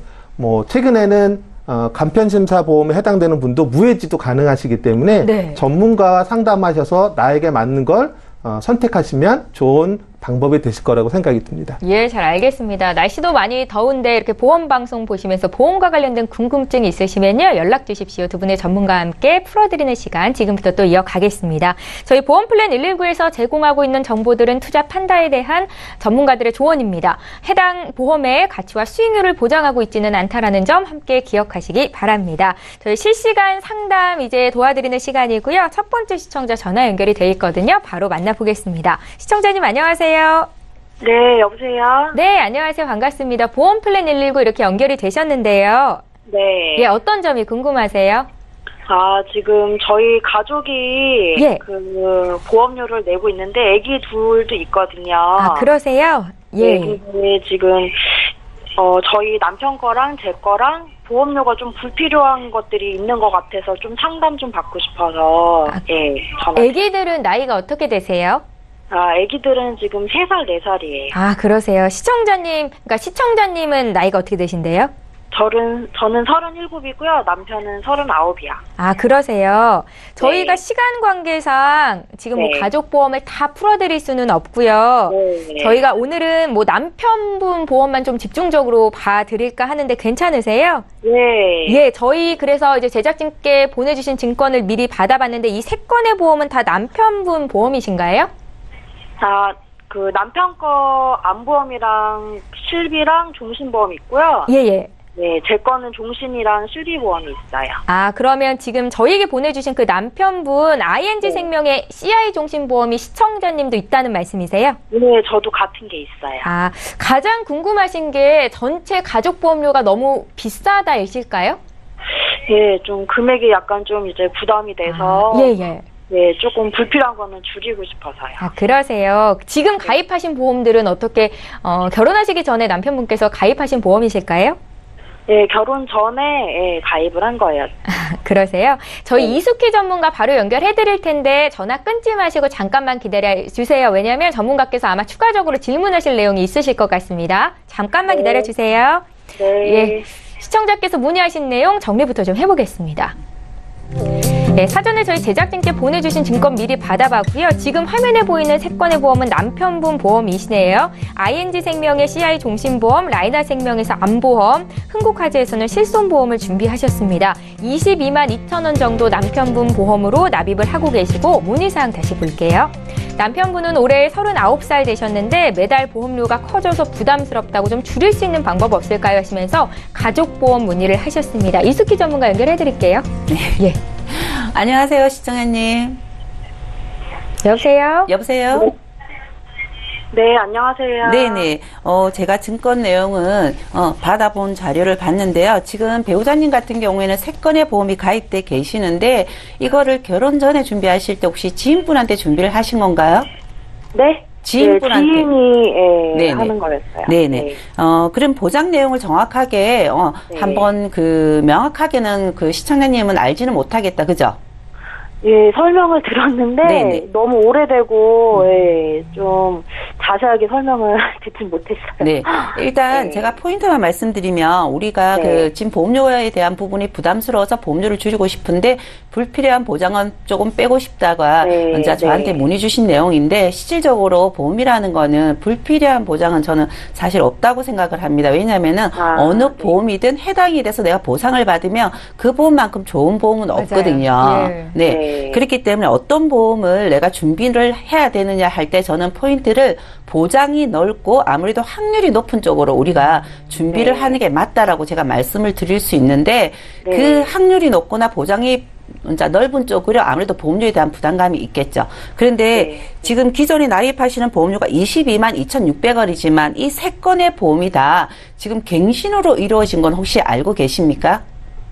최근에는 간편심사 보험에 해당되는 분도 무해지도 가능하시기 때문에 네. 전문가와 상담하셔서 나에게 맞는 걸 선택하시면 좋은 방법이 되실 거라고 생각이 듭니다. 예, 잘 알겠습니다. 날씨도 많이 더운데 이렇게 보험 방송 보시면서 보험과 관련된 궁금증이 있으시면요. 연락 주십시오. 두 분의 전문가와 함께 풀어드리는 시간 지금부터 또 이어가겠습니다. 저희 보험플랜 119에서 제공하고 있는 정보들은 투자 판단에 대한 전문가들의 조언입니다. 해당 보험의 가치와 수익률을 보장하고 있지는 않다라는 점 함께 기억하시기 바랍니다. 저희 실시간 상담 이제 도와드리는 시간이고요. 첫 번째 시청자 전화 연결이 돼 있거든요. 바로 만나보겠습니다. 시청자님 안녕하세요. 네, 여보세요? 네, 안녕하세요. 반갑습니다. 보험플랜 119 이렇게 연결이 되셨는데요. 네. 예, 어떤 점이 궁금하세요? 지금 저희 가족이 예. 보험료를 내고 있는데 아기 둘도 있거든요. 그러세요? 예. 네, 근데 지금 저희 남편 거랑 제 거랑 보험료가 좀 불필요한 것들이 있는 것 같아서 좀 상담 좀 받고 싶어서 예, 전화. 아기들은 나이가 어떻게 되세요? 아기들은 지금 3살, 4살이에요. 그러세요. 시청자님은 나이가 어떻게 되신데요? 저는 37이고요. 남편은 39이야. 그러세요. 저희가 네. 시간 관계상 지금 네. 가족보험을 다 풀어드릴 수는 없고요. 네. 저희가 오늘은 남편분 보험만 좀 집중적으로 봐드릴까 하는데 괜찮으세요? 네. 예, 저희 그래서 이제 제작진께 보내주신 증권을 미리 받아봤는데 이 3건의 보험은 다 남편분 보험이신가요? 남편 거 암보험이랑 실비랑 종신보험 있고요. 예. 네, 제 거는 종신이랑 실비보험이 있어요. 그러면 지금 저희에게 보내주신 그 남편분 ING 생명의 CI 종신보험이 시청자님도 있다는 말씀이세요? 네, 저도 같은 게 있어요. 가장 궁금하신 게 전체 가족보험료가 너무 비싸다이실까요? 예, 좀 금액이 약간 좀 이제 부담이 돼서. 예. 네, 조금 불필요한 거는 줄이고 싶어서요. 그러세요. 지금 가입하신 보험들은 어떻게, 결혼하시기 전에 남편분께서 가입하신 보험이실까요? 네, 결혼 전에 가입을 한 거예요. 그러세요? 저희 이수키 전문가 바로 연결해 드릴 텐데 전화 끊지 마시고 잠깐만 기다려 주세요. 왜냐하면 전문가께서 아마 추가적으로 질문하실 내용이 있으실 것 같습니다. 잠깐만 기다려 주세요. 네. 예. 시청자께서 문의하신 내용 정리부터 좀 해보겠습니다. 네, 사전에 저희 제작진께 보내주신 증권 미리 받아봤고요. 지금 화면에 보이는 3건의 보험은 남편분 보험이시네요. ING생명의 CI 종신보험, 라이나생명에서 암보험, 흥국화재에서는 실손보험을 준비하셨습니다. 22만 2천 원 정도 남편분 보험으로 납입을 하고 계시고 문의사항 다시 볼게요. 남편분은 올해 39살 되셨는데 매달 보험료가 커져서 부담스럽다고 좀 줄일 수 있는 방법 없을까요? 하시면서 가족보험 문의를 하셨습니다. 이숙희 전문가 연결해드릴게요. 네. 예. 안녕하세요, 시청자님. 여보세요? 여보세요? 네, 안녕하세요. 네네. 제가 증권 내용은, 받아본 자료를 봤는데요. 지금 배우자님 같은 경우에는 3건의 보험이 가입돼 계시는데, 이거를 결혼 전에 준비하실 때 혹시 지인분한테 준비를 하신 건가요? 네? 지인분한테. 네, 지인이 네네. 하는 거였어요. 네네. 네. 그럼 보장 내용을 정확하게, 네. 한번 명확하게는 시청자님은 알지는 못하겠다. 그죠? 예, 설명을 들었는데 네네. 너무 오래되고 예, 좀 자세하게 설명을 듣지 못했어요. 네. 일단 네. 제가 포인트만 말씀드리면 우리가 네. 지금 보험료에 대한 부분이 부담스러워서 보험료를 줄이고 싶은데 불필요한 보장은 조금 빼고 싶다가 네. 이제 저한테 네. 문의 주신 내용인데 실질적으로 보험이라는 거는 불필요한 보장은 저는 사실 없다고 생각을 합니다. 왜냐하면은 어느 네. 보험이든 해당이 돼서 내가 보상을 받으면 그 보험만큼 좋은 보험은 맞아요. 없거든요. 예. 네. 네. 그렇기 때문에 어떤 보험을 내가 준비를 해야 되느냐 할 때 저는 포인트를 보장이 넓고 아무래도 확률이 높은 쪽으로 우리가 준비를 네. 하는 게 맞다라고 제가 말씀을 드릴 수 있는데 네. 그 확률이 높거나 보장이 진짜 넓은 쪽으로 아무래도 보험료에 대한 부담감이 있겠죠. 그런데 네. 지금 기존에 나입하시는 보험료가 22만 2,600원이지만 이 3건의 보험이 다 지금 갱신으로 이루어진 건 혹시 알고 계십니까?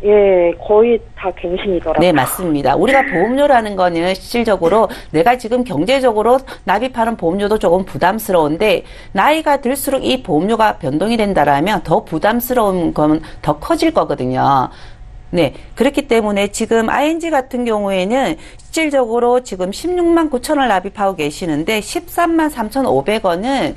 예, 거의 다 갱신이더라고요. 네, 맞습니다. 우리가 보험료라는 거는 실질적으로 내가 지금 경제적으로 납입하는 보험료도 조금 부담스러운데 나이가 들수록 이 보험료가 변동이 된다라면 더 부담스러운 건 더 커질 거거든요. 네. 그렇기 때문에 지금 ING 같은 경우에는 실질적으로 지금 16만 9천을 납입하고 계시는데 13만 3,500원은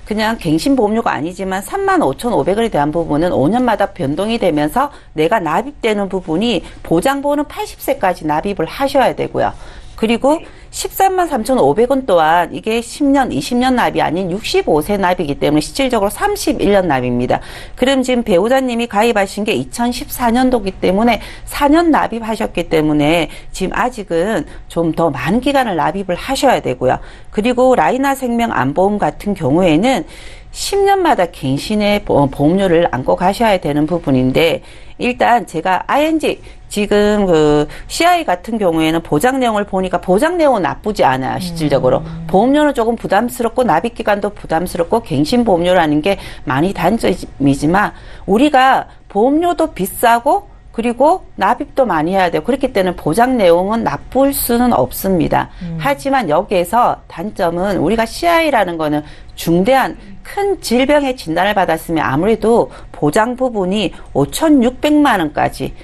그냥 갱신 보험료가 아니지만 3만 5,500원에 대한 부분은 5년마다 변동이 되면서 내가 납입되는 부분이 보장보험은 80세까지 납입을 하셔야 되고요. 그리고 13만 3,500원 또한 이게 10년, 20년 납이 아닌 65세 납이기 때문에 실질적으로 31년 납입니다. 그럼 지금 배우자님이 가입하신 게 2014년도기 때문에 4년 납입하셨기 때문에 지금 아직은 좀 더 많은 기간을 납입을 하셔야 되고요. 그리고 라이나 생명 안보험 같은 경우에는 10년마다 갱신의 보험료를 안고 가셔야 되는 부분인데 일단 제가 ING 지금 CI 같은 경우에는 보장 내용을 보니까 보장 내용은 나쁘지 않아요. 실질적으로. 보험료는 조금 부담스럽고 납입 기간도 부담스럽고 갱신 보험료라는 게 많이 단점이지만 우리가 보험료도 비싸고 그리고 납입도 많이 해야 돼요. 그렇기 때문에 보장 내용은 나쁠 수는 없습니다. 하지만 여기에서 단점은 우리가 CI라는 거는 중대한 큰 질병의 진단을 받았으면 아무래도 보장 부분이 5,600만 원까지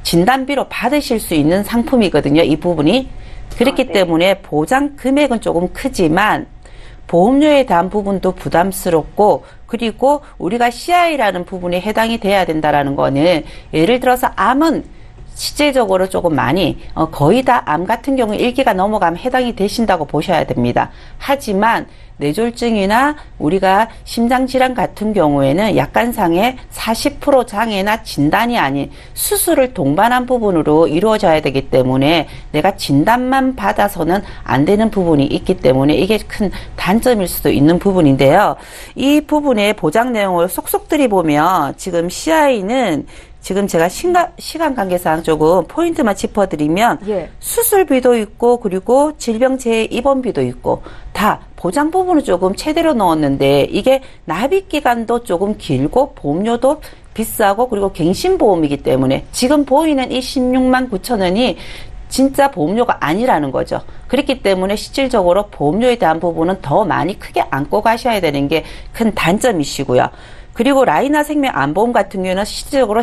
진단비로 받으실 수 있는 상품이거든요. 이 부분이. 그렇기 네. 때문에 보장 금액은 조금 크지만 보험료에 대한 부분도 부담스럽고 그리고 우리가 CI라는 부분에 해당이 돼야 된다라는 거는 예를 들어서 암은 실제적으로 조금 많이 거의 다 암 같은 경우 1기가 넘어가면 해당이 되신다고 보셔야 됩니다. 하지만 뇌졸중이나 우리가 심장질환 같은 경우에는 약관상의 40% 장애나 진단이 아닌 수술을 동반한 부분으로 이루어져야 되기 때문에 내가 진단만 받아서는 안 되는 부분이 있기 때문에 이게 큰 단점일 수도 있는 부분인데요. 이 부분의 보장 내용을 속속 들이보면 지금 CI는 지금 제가 시간 관계상 조금 포인트만 짚어드리면 예. 수술비도 있고 그리고 질병재해 입원비도 있고 다 보장 부분을 조금 최대로 넣었는데 이게 납입 기간도 조금 길고 보험료도 비싸고 그리고 갱신보험이기 때문에 지금 보이는 이 16만 9천 원이 진짜 보험료가 아니라는 거죠. 그렇기 때문에 실질적으로 보험료에 대한 부분은 더 많이 크게 안고 가셔야 되는 게 큰 단점이시고요. 그리고 라이나 생명 안보험 같은 경우는 실질적으로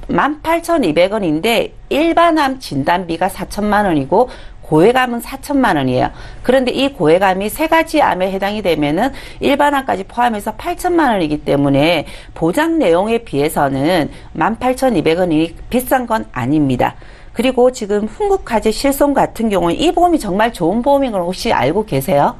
18,200원인데 일반암 진단비가 4천만 원이고 고해감은 4천만 원이에요. 그런데 이 고해감이 3가지 암에 해당이 되면은 일반암까지 포함해서 8천만 원이기 때문에 보장 내용에 비해서는 18,200원이 비싼 건 아닙니다. 그리고 지금 흥국화재 실손 같은 경우는 이 보험이 정말 좋은 보험인 걸 혹시 알고 계세요?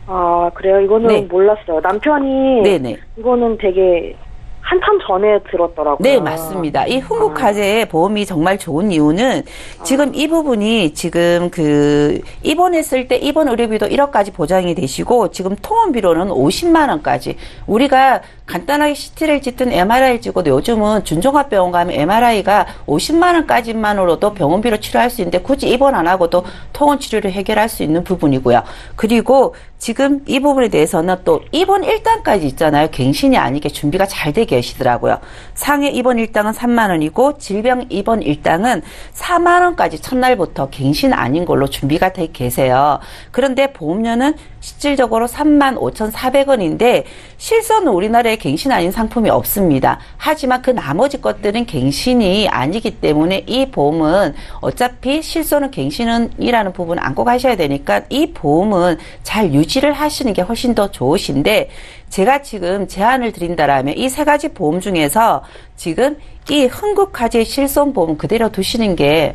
아, 그래요? 이거는 네. 몰랐어요. 남편이 네네. 이거는 되게 한참 전에 들었더라고요. 네, 맞습니다. 이 흥국화재 보험이 정말 좋은 이유는 지금 이 부분이 지금 그 입원했을 때 입원 의료비도 1억까지 보장이 되시고 지금 통원비로는 50만 원까지 우리가 간단하게 CT를 찍든 MRI를 찍어도 요즘은 준종합병원 가면 MRI가 50만 원까지만으로도 병원비로 치료할 수 있는데 굳이 입원 안 하고도 통원 치료를 해결할 수 있는 부분이고요. 그리고 지금 이 부분에 대해서는 또 입원 1단까지 있잖아요. 갱신이 아니게 준비가 잘 돼 계시더라고요. 상해 입원 1당은 3만 원이고 질병 입원 1당은 4만 원까지 첫날부터 갱신 아닌 걸로 준비가 돼 계세요. 그런데 보험료는 실질적으로 35,400원인데 실손은 우리나라에 갱신 아닌 상품이 없습니다. 하지만 그 나머지 것들은 갱신이 아니기 때문에 이 보험은 어차피 실손은 갱신이라는 부분을 안고 가셔야 되니까 이 보험은 잘 유지를 하시는 게 훨씬 더 좋으신데 제가 지금 제안을 드린다라면 이 세 가지 보험 중에서 지금 이 흥국화재 실손보험 그대로 두시는 게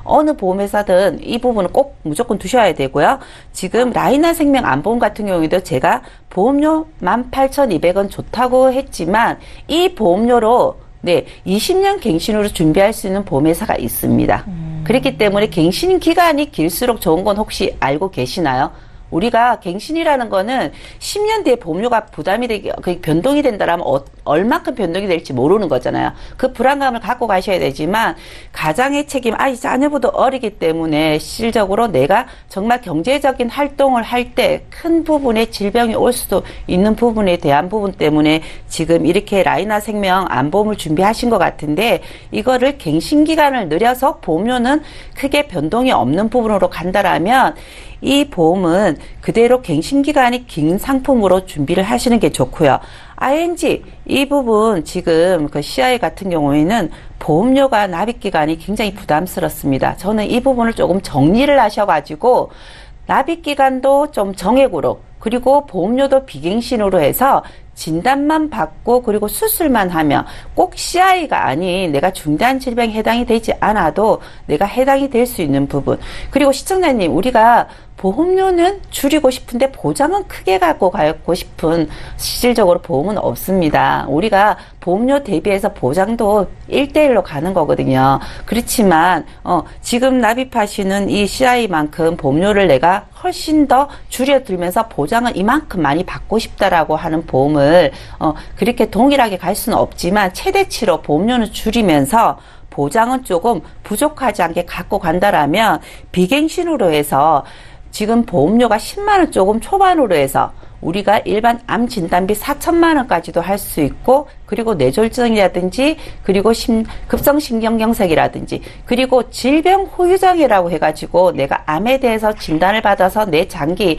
어느 보험회사든 이 부분은 꼭 무조건 두셔야 되고요. 지금 라이나생명 안보험 같은 경우에도 제가 보험료 18,200원 좋다고 했지만 이 보험료로 20년 갱신으로 준비할 수 있는 보험회사가 있습니다. 그렇기 때문에 갱신 기간이 길수록 좋은 건 혹시 알고 계시나요? 우리가 갱신이라는 거는 10년 뒤에 보험료가 부담이 되게 변동이 된다라면 얼마큼 변동이 될지 모르는 거잖아요. 그 불안감을 갖고 가셔야 되지만 가장의 책임, 자녀보다 어리기 때문에 실질적으로 내가 정말 경제적인 활동을 할 때 큰 부분에 질병이 올 수도 있는 부분에 대한 부분 때문에 지금 이렇게 라이나 생명 안보험을 준비하신 것 같은데 이거를 갱신 기간을 늘려서 보험료는 크게 변동이 없는 부분으로 간다라면 이 보험은 그대로 갱신기간이 긴 상품으로 준비를 하시는 게 좋고요. ING 이 부분 지금 그 CI 같은 경우에는 보험료가 납입기간이 굉장히 부담스럽습니다. 저는 이 부분을 조금 정리를 하셔가지고 납입기간도 좀 정액으로 그리고 보험료도 비갱신으로 해서 진단만 받고 그리고 수술만 하면 꼭 CI가 아닌 내가 중대한 질병에 해당이 되지 않아도 내가 해당이 될 수 있는 부분. 그리고 시청자님, 우리가 보험료는 줄이고 싶은데 보장은 크게 갖고 가고 싶은 실질적으로 보험은 없습니다. 우리가 보험료 대비해서 보장도 1대1로 가는 거거든요. 그렇지만 지금 납입하시는 이 CI만큼 보험료를 내가 훨씬 더 줄여들면서 보장은 이만큼 많이 받고 싶다라고 하는 보험을 그렇게 동일하게 갈 수는 없지만 최대치로 보험료는 줄이면서 보장은 조금 부족하지 않게 갖고 간다라면 비갱신으로 해서 지금 보험료가 10만 원 조금 초반으로 해서 우리가 일반 암 진단비 4천만 원까지도 할 수 있고 그리고 뇌졸중이라든지 그리고 급성신경경색이라든지 그리고 질병 후유장애라고 해가지고 내가 암에 대해서 진단을 받아서 내 장기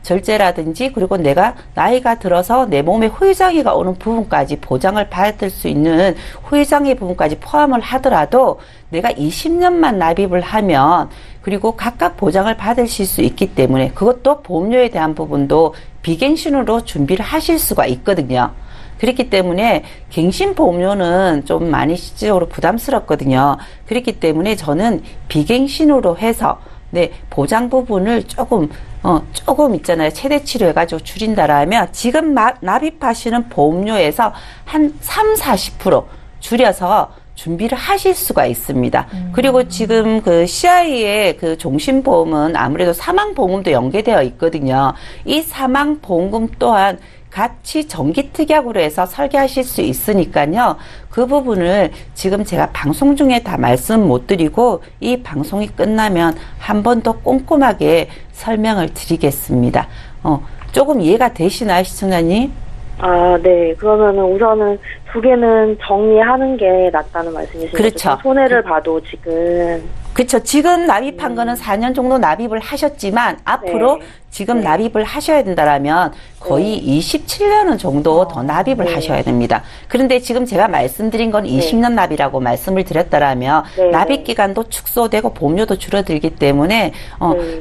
절제라든지 그리고 내가 나이가 들어서 내 몸에 후유장애가 오는 부분까지 보장을 받을 수 있는 후유장애 부분까지 포함을 하더라도 내가 20년만 납입을 하면 그리고 각각 보장을 받으실 수 있기 때문에 그것도 보험료에 대한 부분도 비갱신으로 준비를 하실 수가 있거든요. 그렇기 때문에 갱신 보험료는 좀 많이 실질적으로 부담스럽거든요. 그렇기 때문에 저는 비갱신으로 해서 보장 부분을 조금 있잖아요. 최대치로 해가지고 줄인다라면 지금 납입하시는 보험료에서 한 30-40% 줄여서 준비를 하실 수가 있습니다. 그리고 지금 그 CI의 그 종신보험은 아무래도 사망보험도 연계되어 있거든요. 이 사망보험금 또한 같이 정기특약으로 해서 설계하실 수 있으니까요. 그 부분을 지금 제가 방송 중에 다 말씀 못 드리고 이 방송이 끝나면 한 번 더 꼼꼼하게 설명을 드리겠습니다. 조금 이해가 되시나요, 시청자님? 네. 그러면은 우선은 두 개는 정리하는 게 낫다는 말씀이신가요? 그렇죠. 손해를 봐도 지금. 그렇죠. 지금 납입한 거는 4년 정도 납입을 하셨지만 앞으로 지금 납입을 하셔야 된다라면 거의 27년은 정도 더 납입을 하셔야 됩니다. 그런데 지금 제가 말씀드린 건 20년 납이라고 말씀을 드렸다라면 납입 기간도 축소되고 보험료도 줄어들기 때문에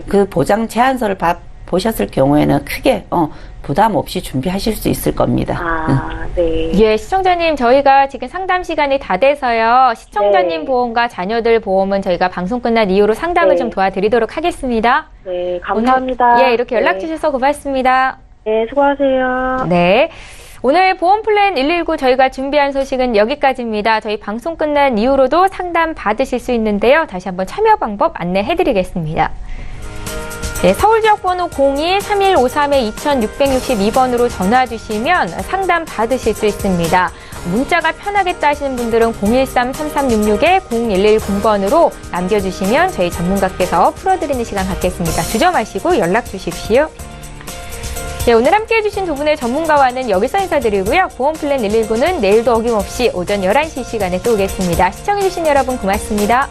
그 보장 제한서를 보셨을 경우에는 크게 부담 없이 준비하실 수 있을 겁니다. 네. 예, 시청자님, 저희가 지금 상담 시간이 다 돼서요. 시청자님 네. 보험과 자녀들 보험은 저희가 방송 끝난 이후로 상담을 좀 도와드리도록 하겠습니다. 네, 감사합니다. 오늘, 이렇게 연락 네. 주셔서 고맙습니다. 네, 수고하세요. 네. 오늘 보험플랜 119 저희가 준비한 소식은 여기까지입니다. 저희 방송 끝난 이후로도 상담 받으실 수 있는데요. 다시 한번 참여 방법 안내해드리겠습니다. 네, 서울 지역번호 02-3153-2662번으로 전화 주시면 상담 받으실 수 있습니다. 문자가 편하겠다 하시는 분들은 013-3366-0110번으로 남겨주시면 저희 전문가께서 풀어드리는 시간 갖겠습니다. 주저 마시고 연락 주십시오. 네, 오늘 함께해 주신 두 분의 전문가와는 여기서 인사드리고요. 보험플랜 119는 내일도 어김없이 오전 11시 시간에 또 오겠습니다. 시청해 주신 여러분 고맙습니다.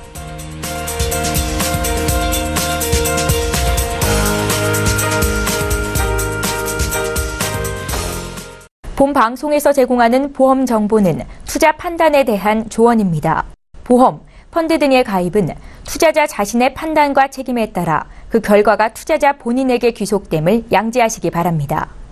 본 방송에서 제공하는 보험 정보는 투자 판단에 대한 조언입니다. 보험, 펀드 등의 가입은 투자자 자신의 판단과 책임에 따라 그 결과가 투자자 본인에게 귀속됨을 양지하시기 바랍니다.